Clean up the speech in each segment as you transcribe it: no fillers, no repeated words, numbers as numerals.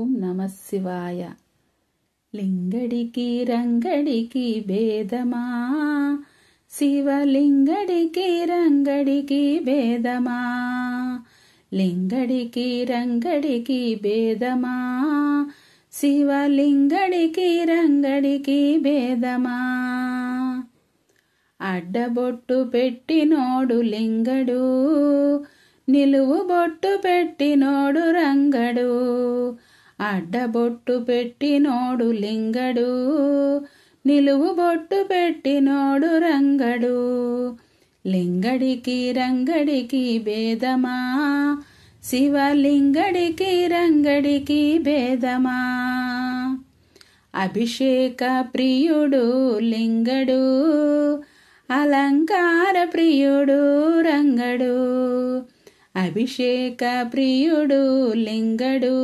ఓం నమః శివాయ. లింగడికి రంగడికి భేదమా, శివలింగడికి రంగడికి భేదమా, లింగడికి రంగడికి భేదమా, శివలింగడికి రంగడికి భేదమా. అడ్డబొట్టు పెట్టినోడు లింగడు, నిలువు బొట్టు పెట్టినోడు రంగడు. అడ్డబొట్టు పెట్టినోడు లింగడు, నిలువు బొట్టు పెట్టినోడు రంగడు. లింగడికి రంగడికి భేదమా, శివలింగడికి రంగడికి భేదమా. అభిషేక ప్రియుడు లింగడు, అలంకార ప్రియుడు రంగడు. అభిషేక ప్రియుడు లింగడు,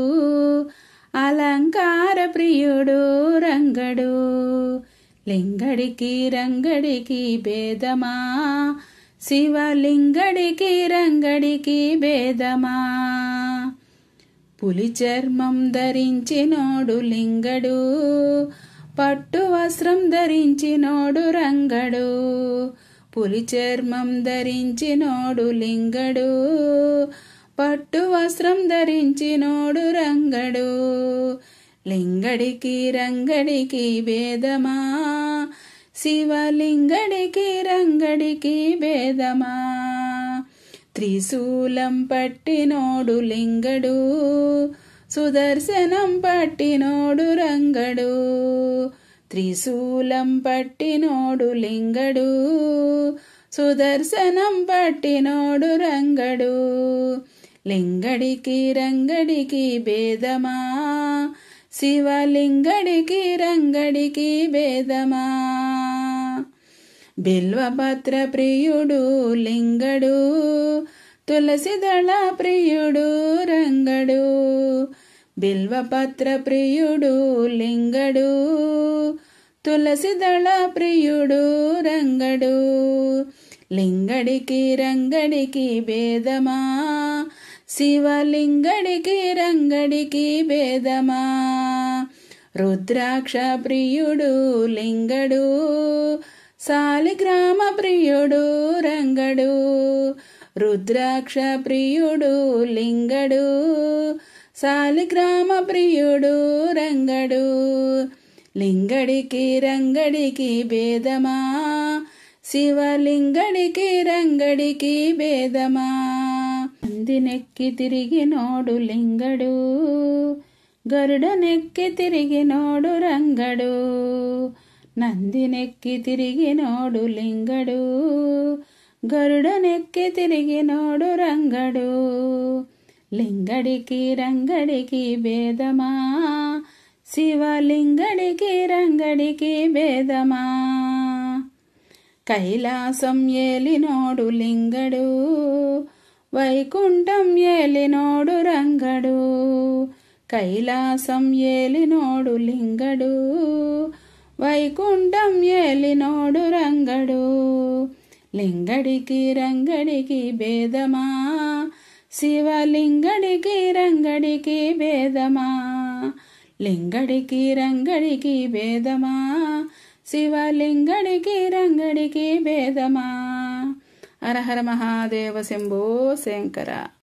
అలంకార ప్రియుడు రంగడు. లింగడికి రంగడికి భేదమా, శివలింగడికి రంగడికి భేదమా. పులి చర్మం ధరించినోడు లింగడు, పట్టు వస్త్రం ధరించినోడు రంగడు. పులి చర్మం ధరించినోడు లింగడు, పట్టు వస్త్రం ధరించినోడు రంగడు. లింగడికి రంగడికి భేదమా, శివలింగడికి రంగడికి భేదమా. త్రిశూలం పట్టినోడు లింగడు, సుదర్శనం పట్టినోడు రంగడు. త్రిశూలం పట్టినోడు లింగడు, సుదర్శనం పట్టినోడు రంగడు. లింగడికి రంగడికి భేదమా, శివలింగడికి రంగడికి భేదమా. బిల్వపత్ర ప్రియుడు లింగడు, తులసిదళ ప్రియుడు రంగడు. బిల్వపత్ర ప్రియుడు లింగడు, తులసిదళ ప్రియుడు రంగడు. లింగడికి రంగడికి భేదమా, శివలింగడికి రంగడికి భేదమా. రుద్రాక్ష ప్రియుడు లింగడు, సాలిగ్రామ ప్రియుడు రంగడు. రుద్రాక్ష ప్రియుడు లింగడు, సాలిగ్రామ ప్రియుడు రంగడు. లింగడికి రంగడికి భేదమా, శివలింగడికి రంగడికి భేదమా. నందినెక్కి తిరిగినోడు లింగడు, గరుడనెక్కి తిరిగినోడు రంగడు. నందినెక్కి తిరిగినోడు లింగడు, గరుడనెక్కి తిరిగినోడు రంగడు. లింగడికి రంగడికి భేదమా, శివలింగడికి రంగడికి భేదమా. కైలాసం ఏలినోడు లింగడు, వైకుంఠం ఏలినోడు రంగడు. కైలాసం ఏలినోడు లింగడు, వైకుంఠం ఏలినోడు రంగడు. లింగడికి రంగడికి భేదమా, శివలింగడికి రంగడికి భేదమా. లింగడికి రంగడికి భేదమా, శివలింగడికి రంగడికి భేదమా. హర హర మహాదేవ శంభో శంకర.